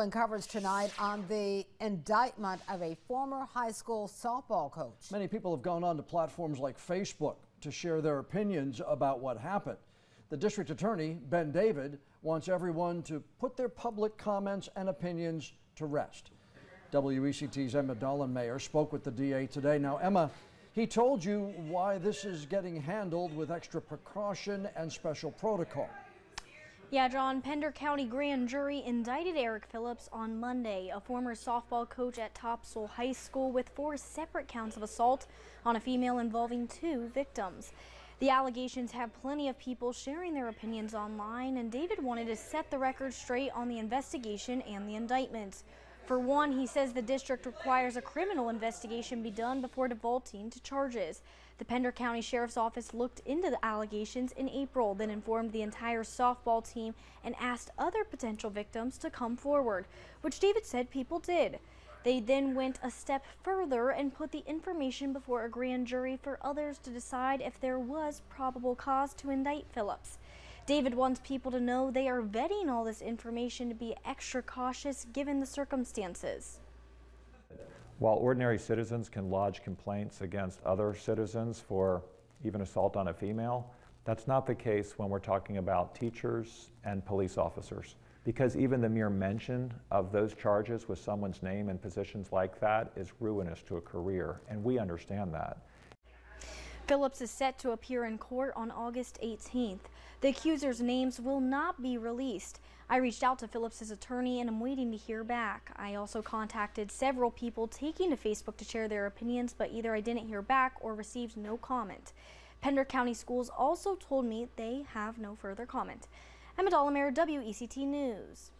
In coverage tonight on the indictment of a former high school softball coach. Many people have gone on to platforms like Facebook to share their opinions about what happened. The district attorney, Ben David, wants everyone to put their public comments and opinions to rest. WECT's Emma Dollenmayer spoke with the DA today. Now, Emma, he told you why this is getting handled with extra precaution and special protocol. Yeah, John, Pender County grand jury indicted Eric Phillips on Monday, a former softball coach at Topsail High School, with 4 separate counts of assault on a female involving 2 victims. The allegations have plenty of people sharing their opinions online, and David wanted to set the record straight on the investigation and the indictment. For one, he says the district requires a criminal investigation be done before defaulting to charges. The Pender County Sheriff's Office looked into the allegations in April, then informed the entire softball team and asked other potential victims to come forward, which David said people did. They then went a step further and put the information before a grand jury for others to decide if there was probable cause to indict Phillips. David wants people to know they are vetting all this information to be extra cautious given the circumstances. While ordinary citizens can lodge complaints against other citizens for even assault on a female, that's not the case when we're talking about teachers and police officers, because even the mere mention of those charges with someone's name in positions like that is ruinous to a career, and we understand that. Phillips is set to appear in court on August 18th. The accusers' names will not be released. I reached out to Phillips' attorney and I'm waiting to hear back. I also contacted several people taking to Facebook to share their opinions, but either I didn't hear back or received no comment. Pender County Schools also told me they have no further comment. Emma Dollenmayer, WECT News.